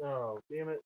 Oh, damn it.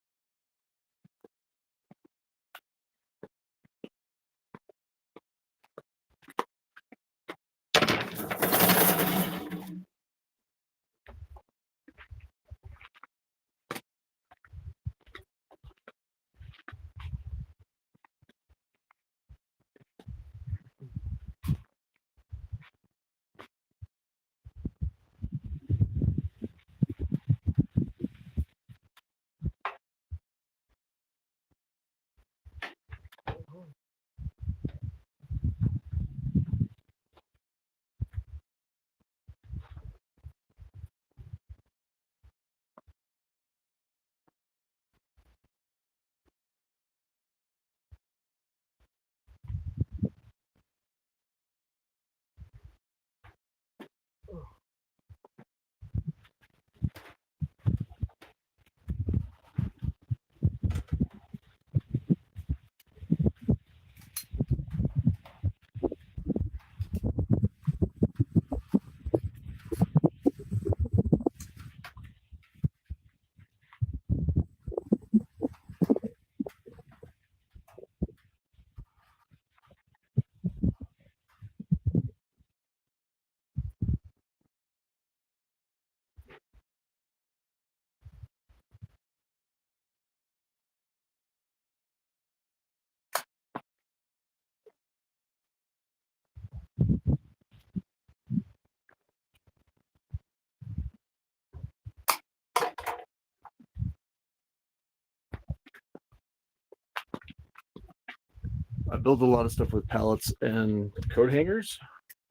I build a lot of stuff with pallets and coat hangers,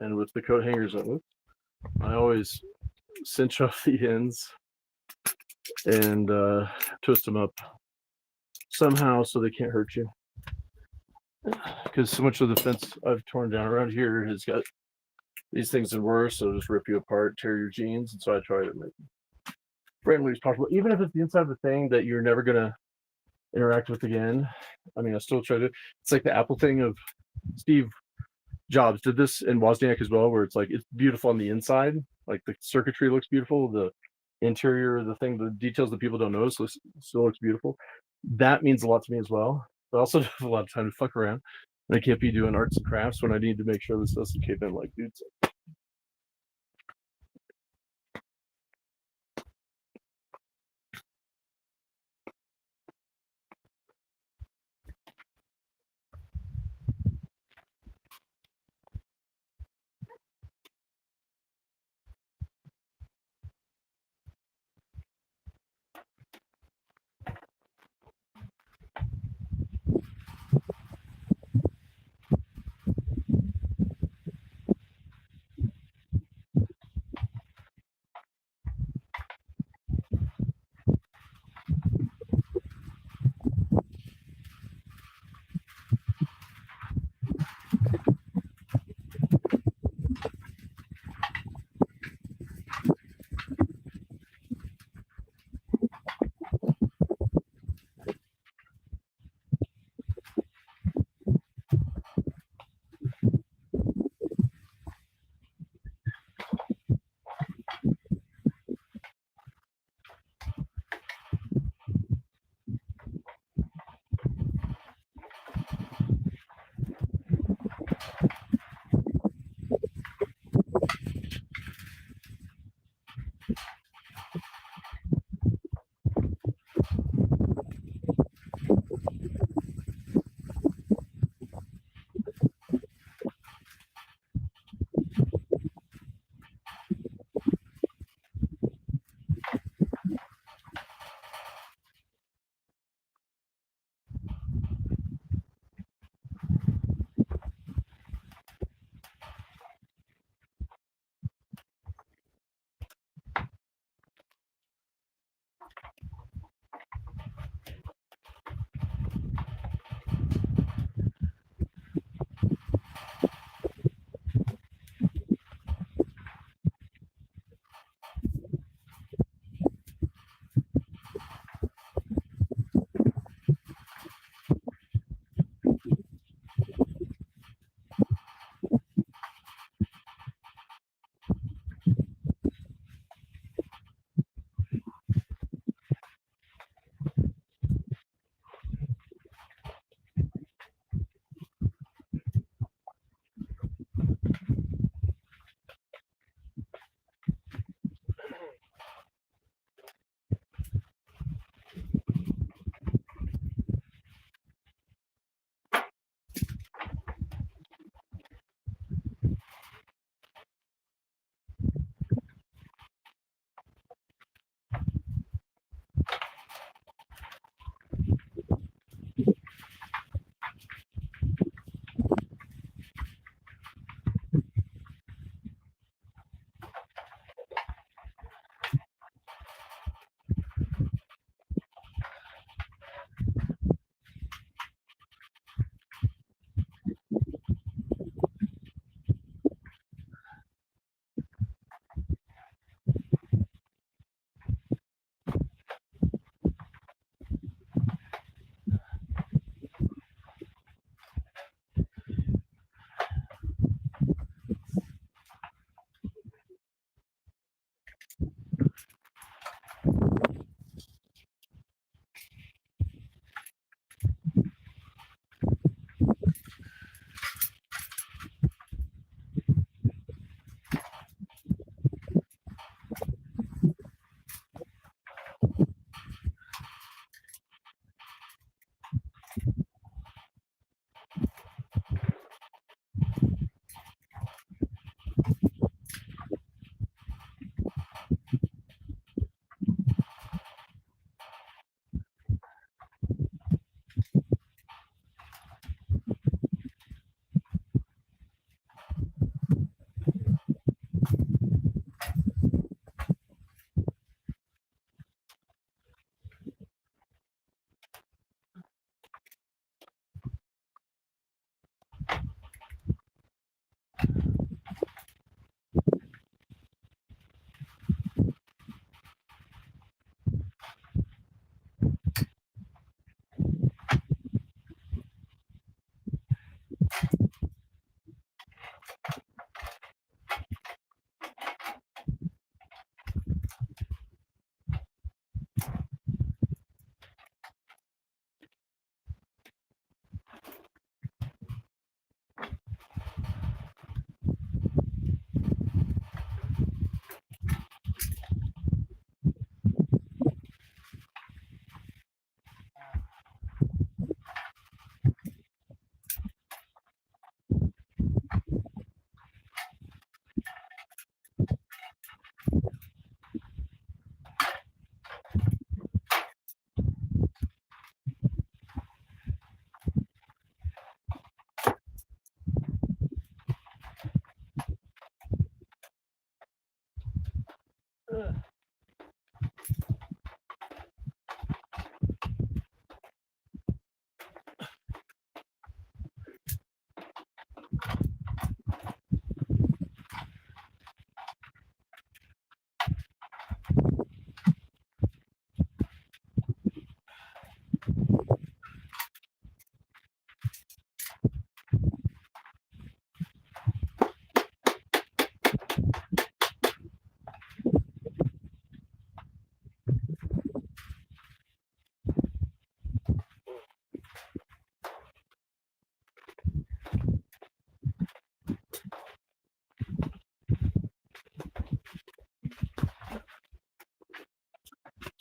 and with the coat hangers, I always cinch off the ends and twist them up somehow so they can't hurt you. Because so much of the fence I've torn down around here has got these things and worse, so just rip you apart, tear your jeans, and so I try to make them friendly as possible, even if it's the inside of the thing that you're never gonna interact with again. I mean, I still try to. It's like the Apple thing of Steve Jobs did this in Wozniak as well, where it's like it's beautiful on the inside, like the circuitry looks beautiful, the interior, the thing, the details that people don't notice still looks beautiful. That means a lot to me as well. But I also have a lot of time to fuck around, and I can't be doing arts and crafts when I need to make sure this doesn't cave in. Like, dude,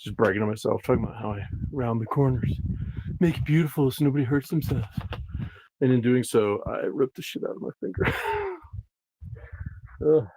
Just bragging on myself, talking about how I round the corners, make it beautiful so nobody hurts themselves. And in doing so, I ripped the shit out of my finger. Ugh.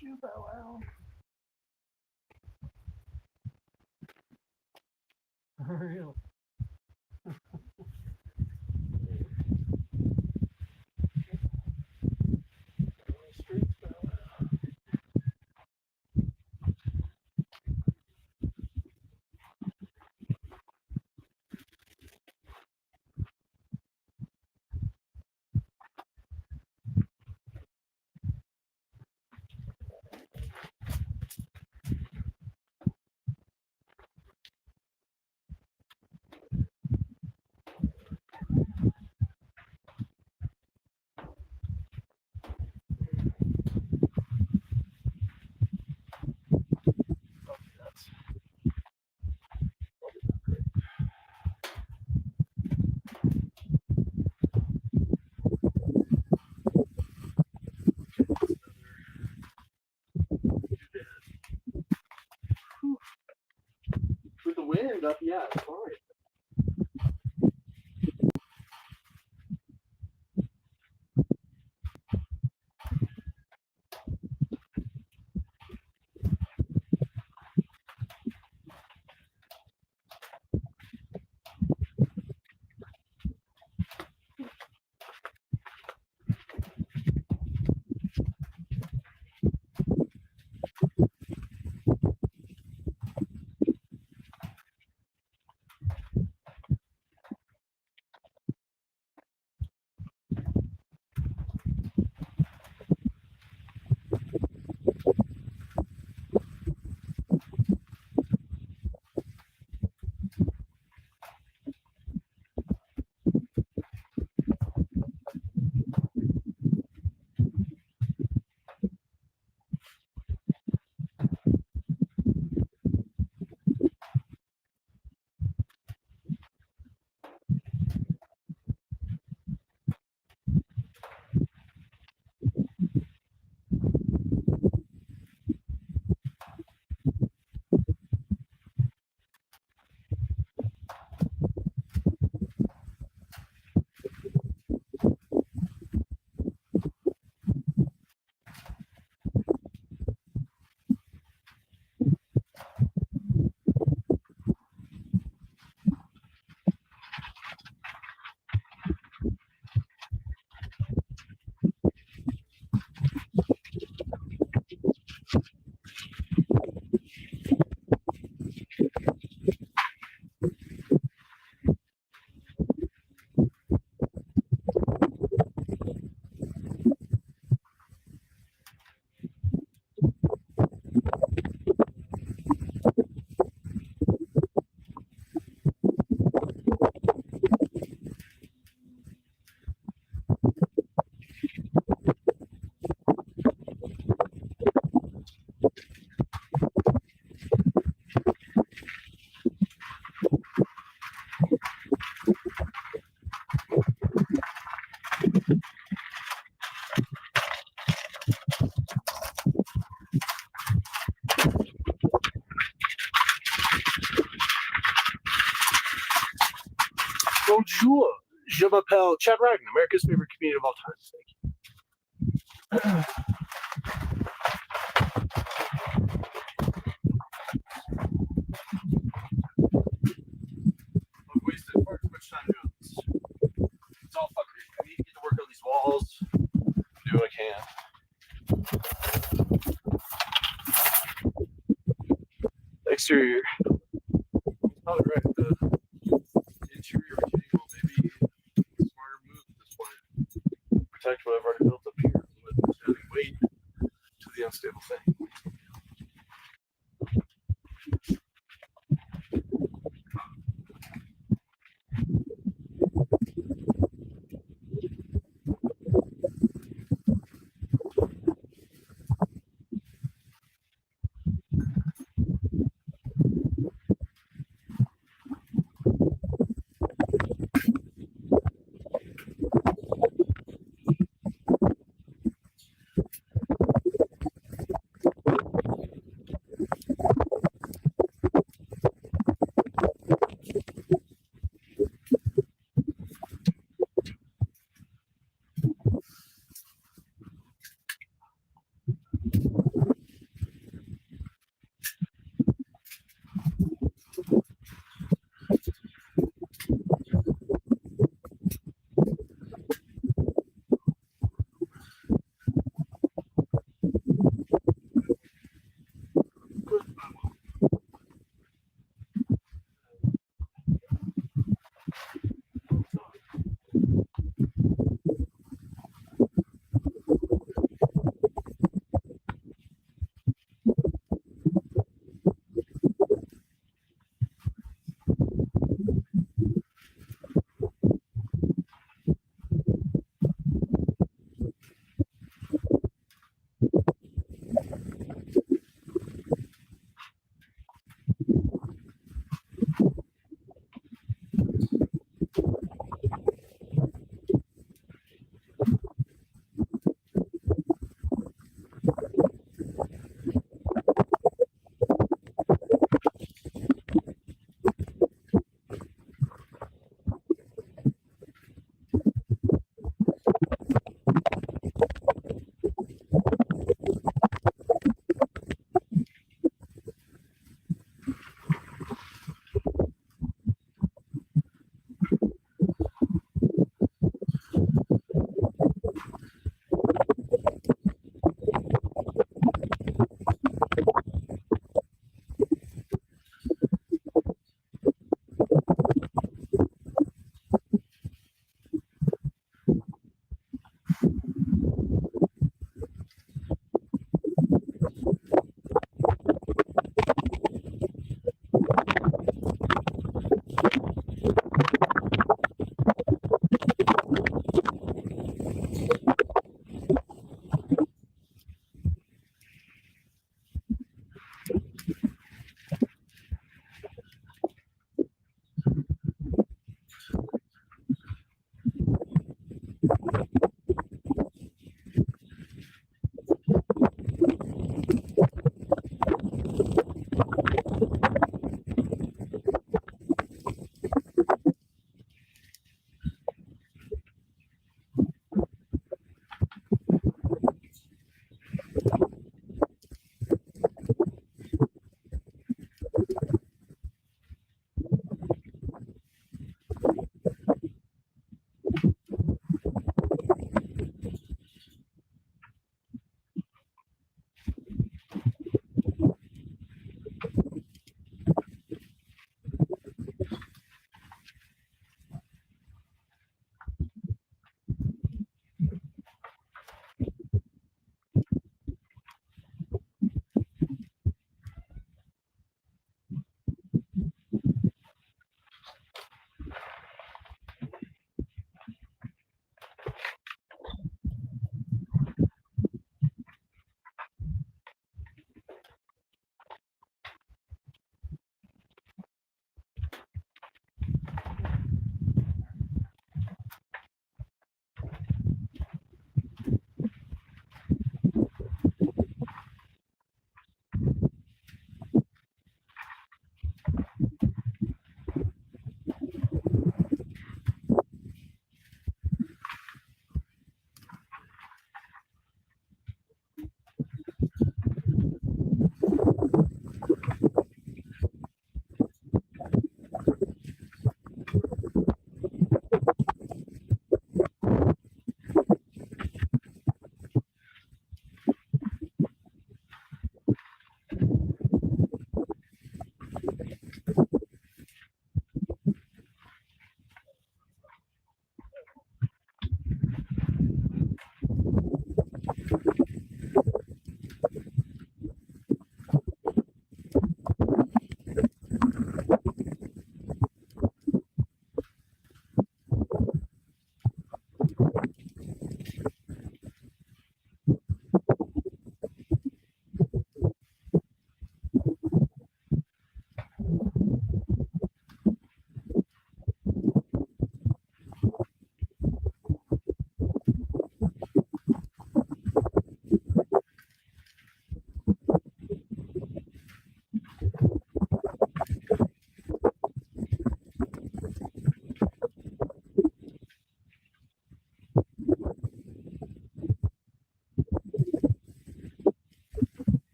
Shoo, bow wow. Real. With the wind up, yeah, it's fine. Bonjour, je m'appelle Chad Riden, America's favorite comedian of all time. Thank you. I've wasted far too much time doing this. It's all fuckery. I need to get to work on these walls. Do what I can. Exterior. Probably right. The interior retaining wall may be a smarter move at this point. Protect what I've already built up here with adding weight to the unstable thing.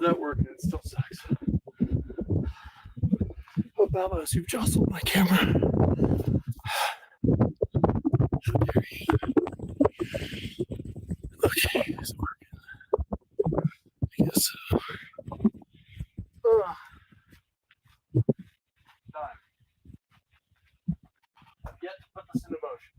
that working. It still sucks. Oh, Balbos, you've jostled my camera. Okay, it's working. I guess so. Time. I've yet to put this into motion.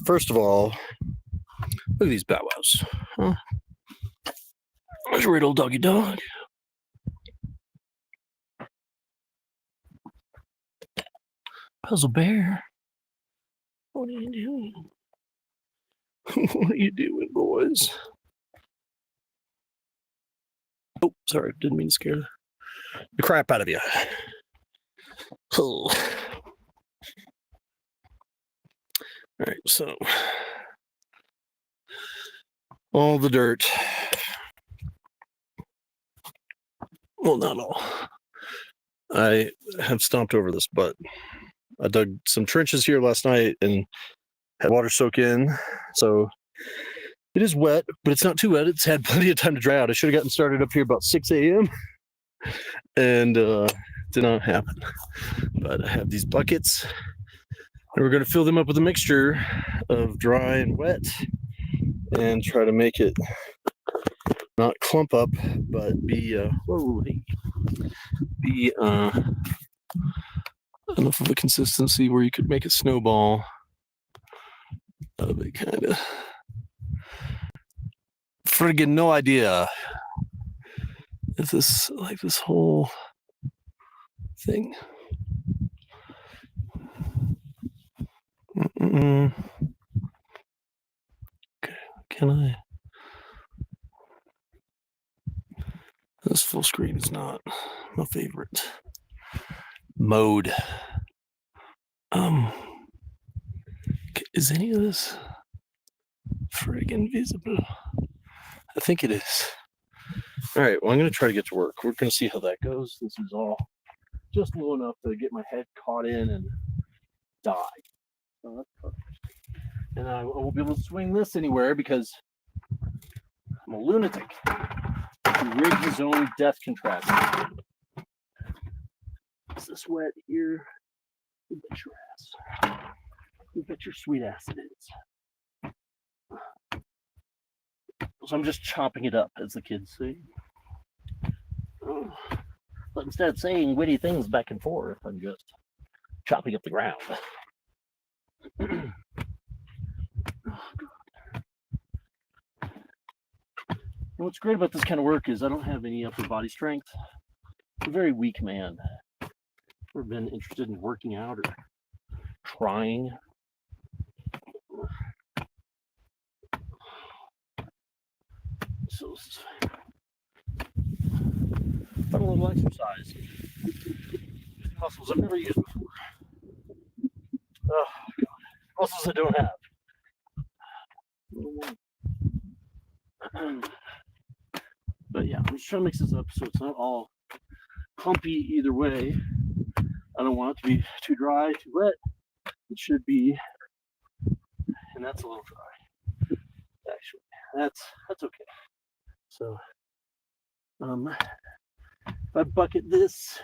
First of all, look at these bow wows. Huh? There's a little doggy dog. Puzzle bear. What are you doing? What are you doing, boys? Oh, sorry, didn't mean to scare the crap out of you. Oh. All right, so all the dirt. Well, not all. I have stomped over this, but I dug some trenches here last night and had water soak in. So it is wet, but it's not too wet. It's had plenty of time to dry out. I should have gotten started up here about 6 a.m. and did not happen. But I have these buckets, and we're going to fill them up with a mixture of dry and wet and try to make it not clump up, but be enough of a consistency where you could make a snowball of it, kind of. Friggin' no idea. Is this like this whole thing? Okay, can I? This full screen is not my favorite mode. Is any of this friggin' visible? I think it is. All right, well, I'm going to try to get to work. We're going to see how that goes. This is all just low enough to get my head caught in and die. So that's perfect. And I won't be able to swing this anywhere because I'm a lunatic. He rigged his own death contraption. Is this wet here? You bet your ass. You bet your sweet ass it is. So I'm just chopping it up, as the kids say. But instead of saying witty things back and forth, I'm just chopping up the ground. And what's great about this kind of work is I don't have any upper body strength. I'm a very weak man. Never been interested in working out or trying. So this is fun little exercise. Muscles I've never used before. Oh God, muscles I don't have. But yeah, I'm just trying to mix this up so it's not all clumpy either way. I don't want it to be too dry, too wet. It should be, and that's a little dry. Actually, that's okay. So, if I bucket this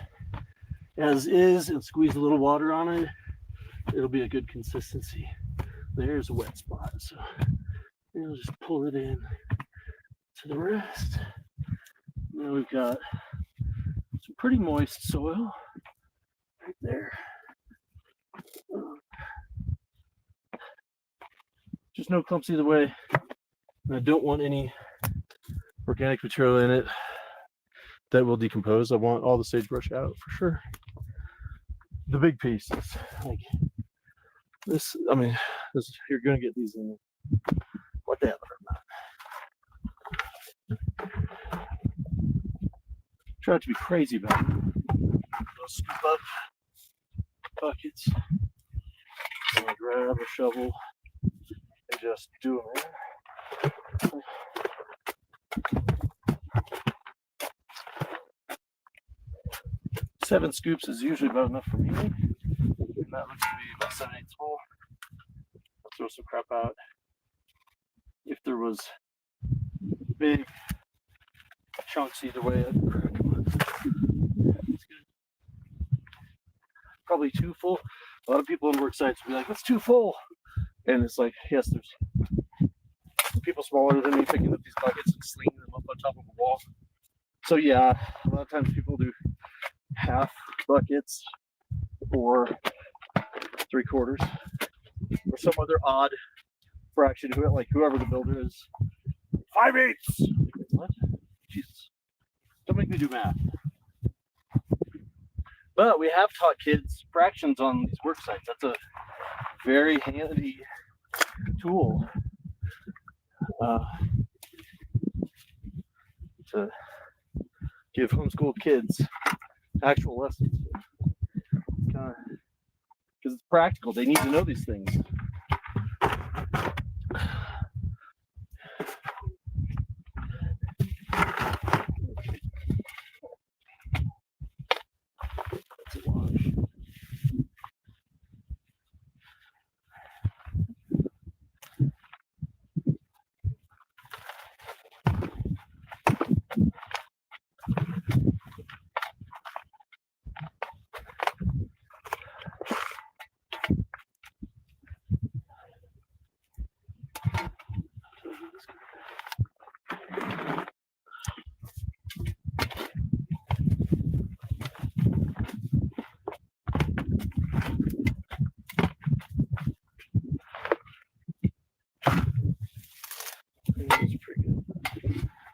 as is and squeeze a little water on it, it'll be a good consistency. There's a wet spot, so we'll just pull it in to the rest. Now we've got some pretty moist soil right there. Just no clumps either way. And I don't want any organic material in it that will decompose. I want all the sagebrush out for sure. The big pieces, like this, I mean, this, you're gonna get these in. What the hell? Try not to be crazy about it. I'll scoop up buckets. I'm gonna grab a shovel and just do them in. 7 scoops is usually about enough for me. And that looks to be about 7/8 full. I'll throw some crap out. If there was big chunks either way, I'd crack them up. That's good. Probably too full. A lot of people on work sites will be like, "That's too full." And it's like, yes, there's people smaller than me picking up these buckets and slinging them up on top of a wall. So yeah, a lot of times people do half buckets or 3/4 or some other odd fraction, whoever the builder is. 5/8. What? Jesus. Don't make me do math. But we have taught kids fractions on these work sites. That's a very handy tool to give homeschooled kids actual lessons. Because it's practical. They need to know these things.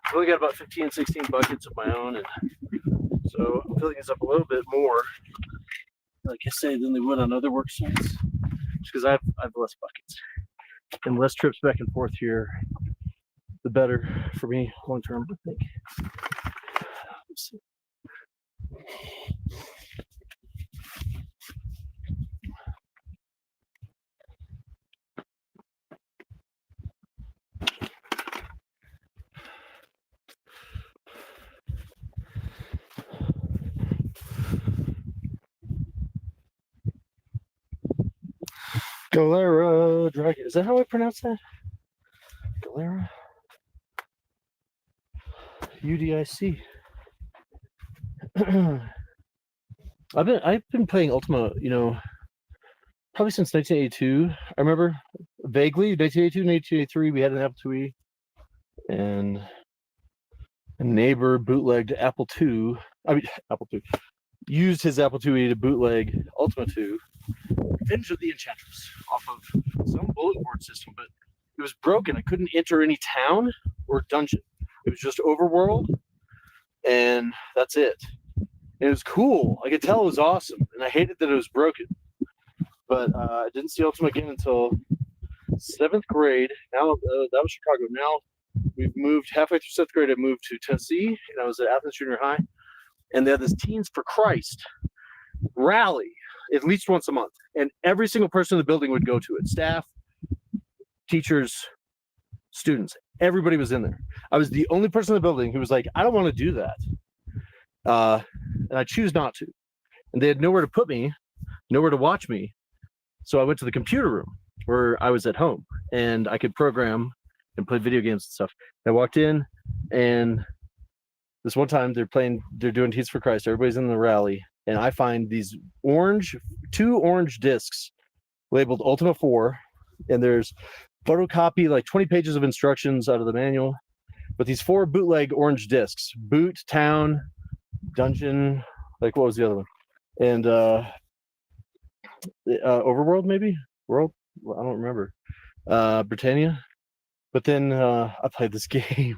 I've only got about 15, 16 buckets of my own, and so I'm filling this up a little bit more, like I say, than they would on other work sites, just because I have less buckets and less trips back and forth here, the better for me long term, I think. Let's see. Galera Dragon. Is that how I pronounce that? Galera? UDIC. I've been playing Ultima, probably since 1982. I remember vaguely 1982, 1983 we had an Apple IIe, and a neighbor bootlegged Apple II. Used his Apple IIe to bootleg Ultima 2. Revenge of the Enchantress off of some bullet board system, but it was broken. I couldn't enter any town or dungeon. It was just overworld, and that's it. And it was cool. I could tell it was awesome, and I hated that it was broken. But I didn't see Ultima again until 7th grade. Now that was Chicago. Now we've moved halfway through 7th grade. I moved to Tennessee, and I was at Athens Junior High, and they had this Teens for Christ rally at least once a month, and every single person in the building would go to it. Staff, teachers, students, everybody was in there. I was the only person in the building who was like, I don't want to do that, and I choose not to. And they had nowhere to put me, nowhere to watch me, so I went to the computer room where I was at home, and I could program and play video games and stuff. And I walked in, and this one time they're doing Teens for Christ. Everybody's in the rally, and I find these two orange discs labeled Ultima 4, and there's photocopy like 20 pages of instructions out of the manual, but these 4 bootleg orange discs: boot, town, dungeon, like what was the other one? And overworld, maybe world, I don't remember. Britannia. But then I played this game,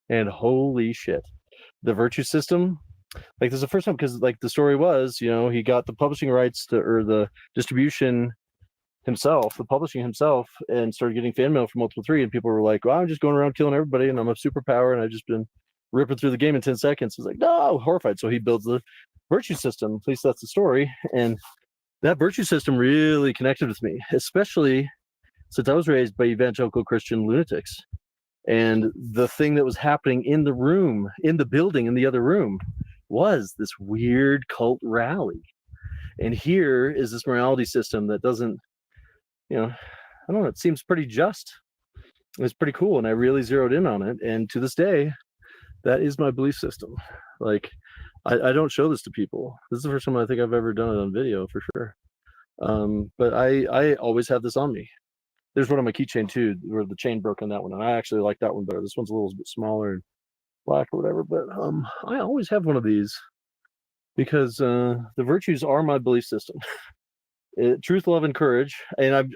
and holy shit, the virtue system. Like, this is the first time, because like the story was, he got the publishing rights or the distribution himself, the publishing himself, and started getting fan mail from Multiple 3, and people were like, well, I'm just going around killing everybody, and I'm a superpower, and I've just been ripping through the game in 10 seconds. He's like, no, horrified. So he builds the virtue system. At least that's the story. And that virtue system really connected with me, especially since I was raised by evangelical Christian lunatics. And the thing that was happening in the room, in the building, in the other room, was this weird cult rally. And here is this morality system that doesn't, I don't know, it seems pretty just. It's pretty cool, and I really zeroed in on it. And to this day, that is my belief system. Like, I don't show this to people. This is the first time I think I've ever done it on video, for sure. But I always have this on me. There's one on my keychain too, where the chain broke on that one, and I actually like that one better. This one's a little bit smaller and black or whatever, but I always have one of these because the virtues are my belief system. Truth, love, and courage. And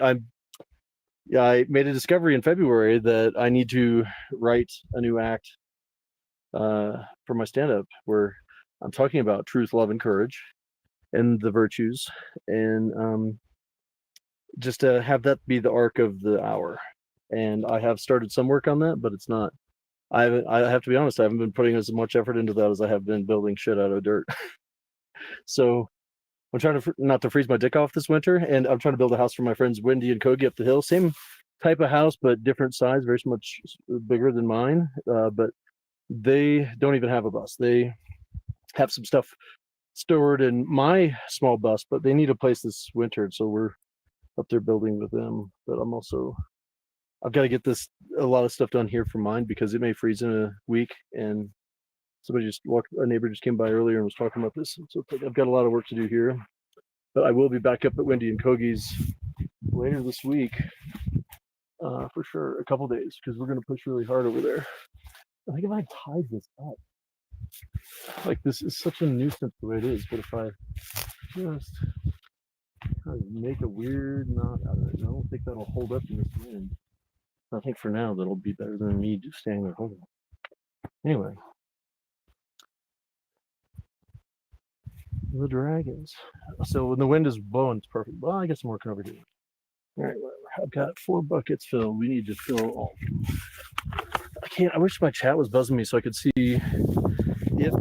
yeah, I made a discovery in February that I need to write a new act for my stand-up where I'm talking about truth, love, and courage, and the virtues, and just to have that be the arc of the hour. And I have started some work on that, but it's not. I have to be honest. I haven't been putting as much effort into that as I have been building shit out of dirt. So I'm trying to not to freeze my dick off this winter, and I'm trying to build a house for my friends Wendy and Kogi up the hill. Same type of house, but different size, very much bigger than mine. But they don't even have a bus. They have some stuff stored in my small bus, but they need a place this winter, so we're up there building with them. But I've got to get a lot of stuff done here for mine because it may freeze in a week. And a neighbor just came by earlier and was talking about this. So I've got a lot of work to do here, but I will be back up at Wendy and Kogi's later this week for sure, a couple days, because we're going to push really hard over there. I think if I tied this up, like this is such a nuisance the way it is, but if I just kind of make a weird knot out of it, I don't think that'll hold up in this wind. I think for now that'll be better than me just standing there holding it. Anyway, the dragons. So when the wind is blowing, it's perfect. Well, I guess I'm working over here. All right, whatever. I've got 4 buckets filled. We need to fill all. I wish my chat was buzzing me so I could see if.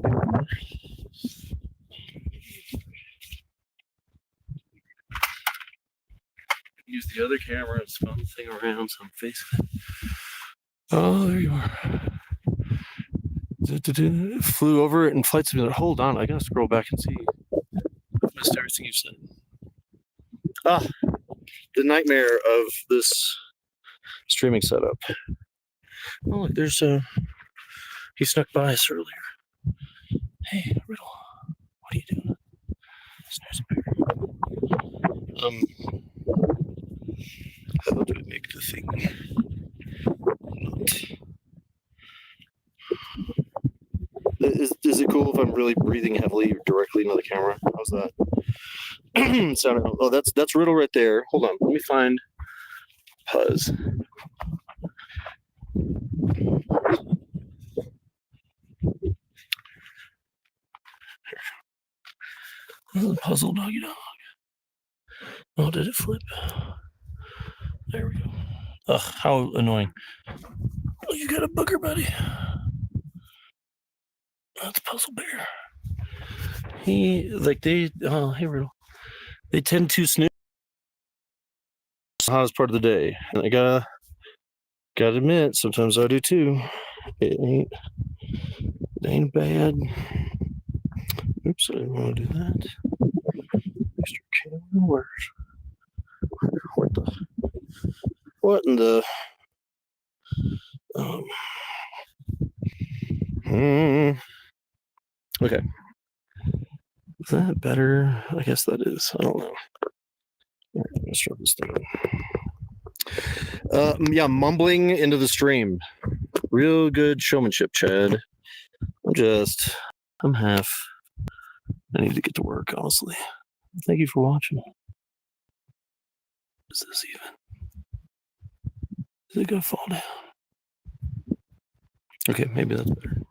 Use the other camera and spun the thing around so I'm facing it. Oh, there you are. It flew over it and flight simulator. Hold on, I gotta scroll back and see. I've missed everything you've said. Ah, the nightmare of this streaming setup. Oh, look, there's he snuck by us earlier. Hey, Riddle, what are you doing? There's a bear. How do I make the thing not? Is it cool if I'm really breathing heavily directly into the camera? How's that? Sound? Oh, that's Riddle right there. Hold on, let me find Puzz. This is a puzzle doggy dog. Oh, did it flip? There we go. Ugh, how annoying. Oh, you got a booger, buddy. That's Puzzle Bear. Hey, Riddle. They tend to snooze the hottest part of the day. And I gotta admit, sometimes I do too. It ain't bad. Oops, I didn't want to do that. Extra camera. What in the okay. Is that better? I guess that is. I don't know. All right, let's try this thing. Yeah, mumbling into the stream. Real good showmanship, Chad. I'm half. I need to get to work, honestly. Thank you for watching. Is this even? Is it gonna fall down? Okay, maybe that's better.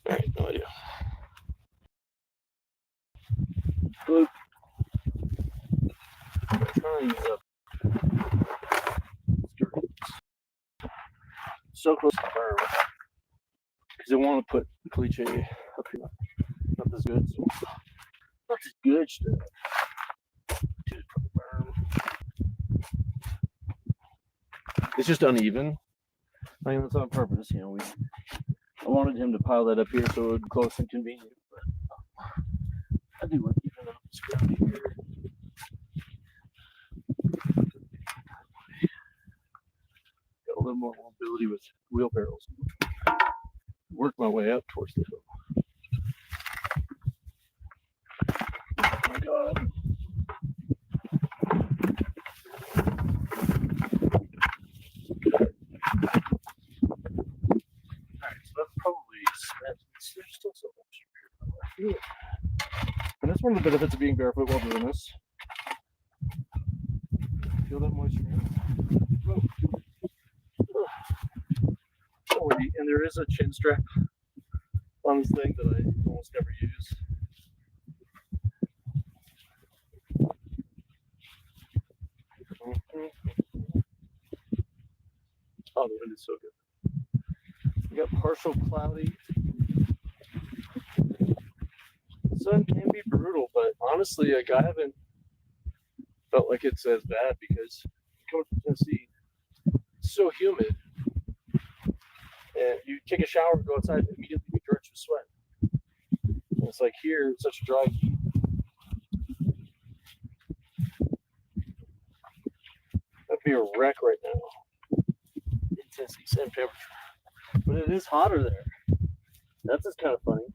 All right, no idea. Look. So close to the berm because I want to put the cliche up here. Not this good. Not this good stuff. It's just uneven. I mean, it's on purpose, you know. I wanted him to pile that up here so it would be close and convenient. But I do want to even up this ground here. Got a little more mobility with wheelbarrows. Work my way up towards the hill. Oh my God. Alright, so that's probably spent. There's still so much here. And that's one of the benefits of being barefoot while doing this. Feel that moisture. and there is a chin strap on this thing that I almost never use. Oh, the wind is so good. We got partial cloudy. The sun can be brutal, but honestly, like, I haven't felt like it's as bad because coming from Tennessee, it's so humid. And you take a shower and go outside and immediately be drenched with sweat. And it's like here, it's such a dry heat. That'd be a wreck right now in Tennessee, same temperature. But it is hotter there. That's just kind of funny.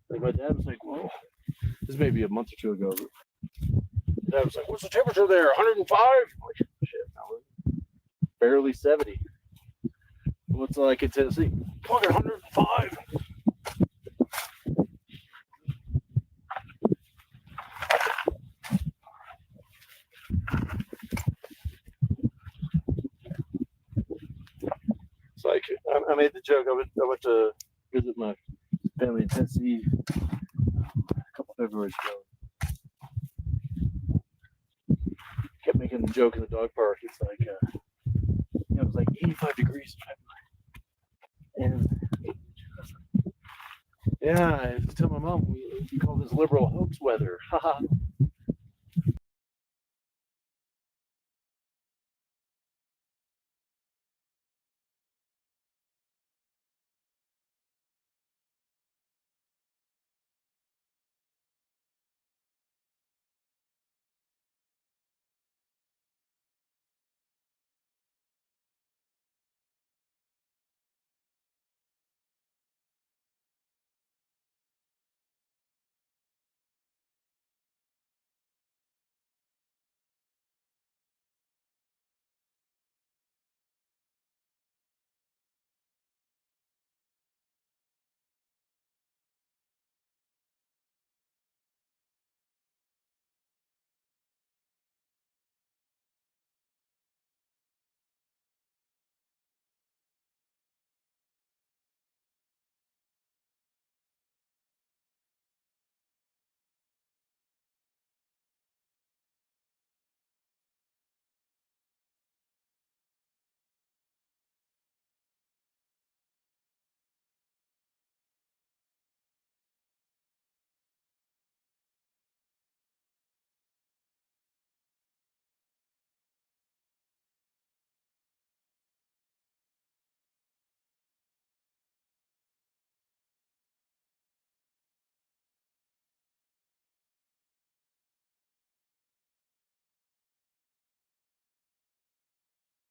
Like my dad was like, "Whoa," this may be a month or two ago. My dad was like, "What's the temperature there? 105?" I'm like, shit, no, barely 70. What's it like in Tennessee? 105. It's like I made the joke. I went to visit my family in Tennessee a couple Februarys ago. Kept making the joke in the dog park. It's like it was like 85 degrees in February. And yeah, I tell my mom we call this liberal hoax weather. Haha.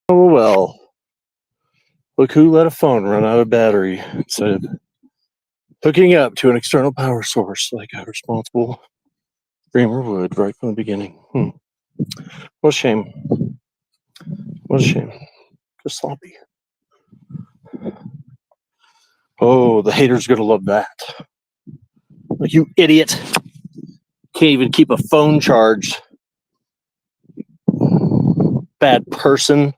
Oh well. Look who let a phone run out of battery instead of hooking up to an external power source like a responsible streamer would right from the beginning. What a shame. What a shame. Just sloppy. Oh, the haters gonna love that. Like, you idiot. Can't even keep a phone charged. Bad person.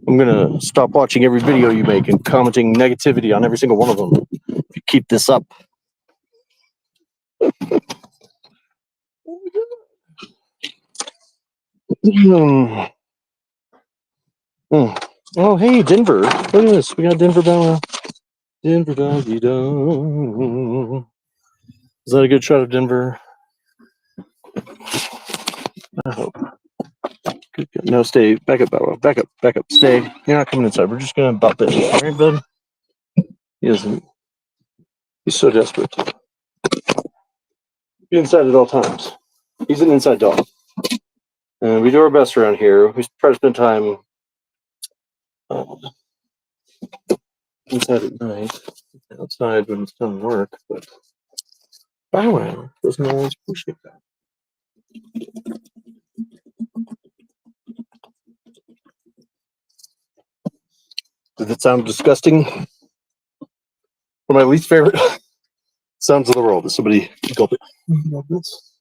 I'm gonna stop watching every video you make and commenting negativity on every single one of them if you keep this up. Oh, hey, Denver. Look at this. We got Denver Bella. Denver doggy dog. Is that a good shot of Denver? I hope. Good. No, stay. Back up, Bella. Back up. Stay. You're not coming inside. We're just gonna bop this. All right, bud? He doesn't. He's so desperate to be inside at all times. He's an inside dog. And we do our best around here. We try to spend time inside at night, outside when it's done work, but wow, doesn't always appreciate that. Did that sound disgusting? One of my least favorite sounds of the world is somebody gulp it. This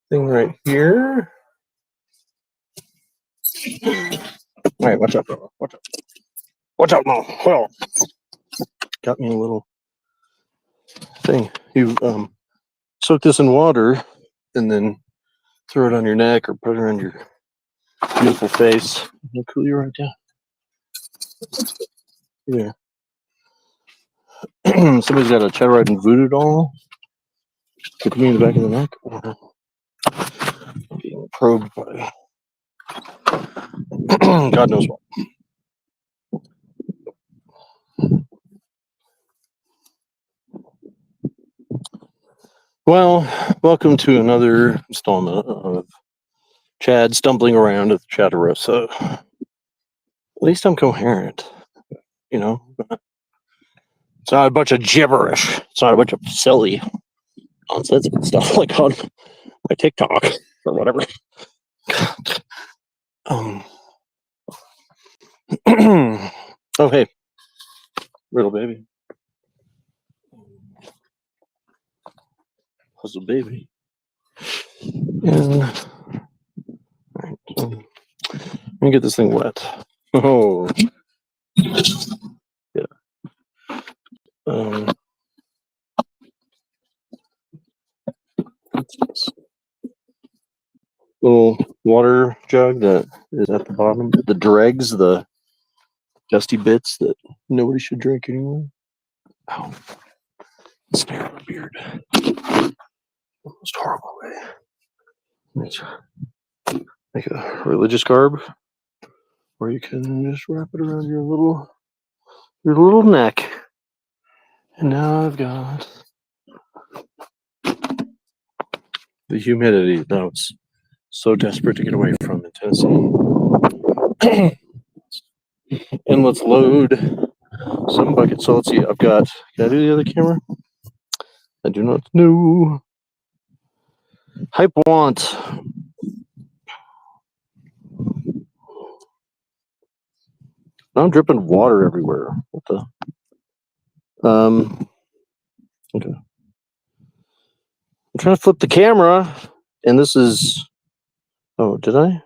thing right here. All right, watch out, bro. Watch out. Watch out, no. Well, got me a little thing. You soak this in water and then throw it on your neck or put it on your beautiful face. It'll cool you right down. Yeah. Somebody's got a Chaderossa voodoo doll. Look me in the back of the neck. Being probed by God knows what. Well, welcome to another installment of Chad stumbling around at the Chaderossa. At least I'm coherent, you know. It's not a bunch of gibberish. It's not a bunch of silly nonsensical stuff like on my TikTok or whatever. Oh hey, little baby. How's the baby? And right, let me get this thing wet. Oh, yeah. Little water jug that is at the bottom. The dregs, the dusty bits that nobody should drink anymore. Ow. Snare on the beard. Most horrible way. Make a religious garb, or you can just wrap it around your little neck. And now I've got the humidity that I was so desperate to get away from in Tennessee. And let's load some buckets. So let's see. I've got. Can I do the other camera? I do not know. Hype want. Now I'm dripping water everywhere. What the? Okay. I'm trying to flip the camera, and this is. Oh, did I?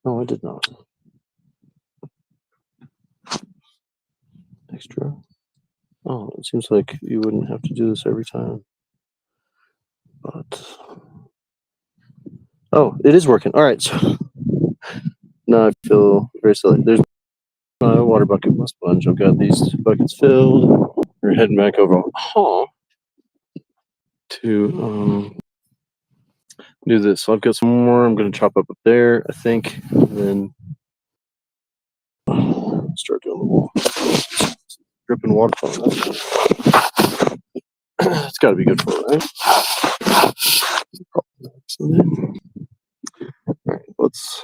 No, I did not. Extra. Oh, it seems like you wouldn't have to do this every time. But. Oh, it is working. All right. So now I feel very silly. There's my water bucket, my sponge. I've got these buckets filled. We're heading back over to do this. So I've got some more. I'm going to chop up there, I think, and then start doing the wall. Dripping water from that. It's got to be good for it, right? All right, let's.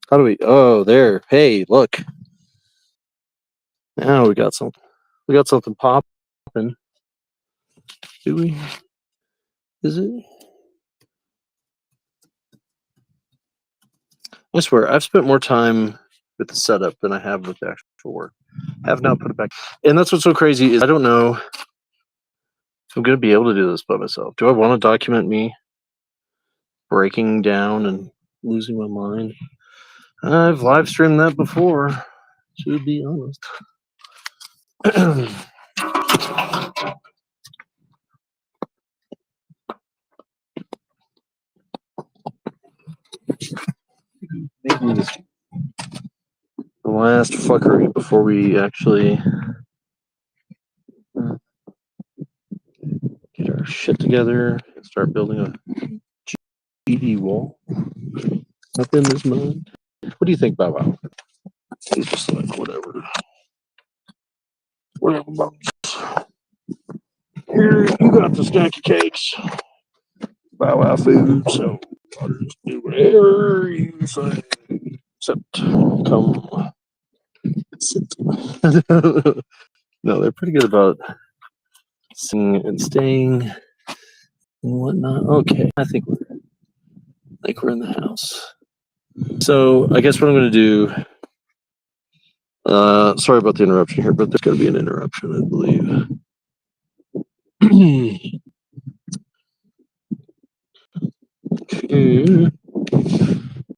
How do we? Oh, there. Hey, look. Now we got something. We got something popping. Do we? Is it? I swear, I've spent more time with the setup than I have with the actual work. I have not put it back. And that's what's so crazy is I don't know if I'm going to be able to do this by myself. Do I want to document me breaking down and losing my mind? I've live streamed that before, to be honest. Maybe this the last fuckery before we actually get our shit together and start building a GD wall up in this mode. What do you think, Bow Wow? He's just like, whatever. Whatever, Bob. Here, you got the stack of cakes. Bow Wow food, so I'll just do whatever you say. Except, come. Sit. No, they're pretty good about singing and staying and whatnot. Okay, I think we're in the house. So I guess what I'm going to do. Sorry about the interruption here, but there's going to be an interruption, I believe. Okay.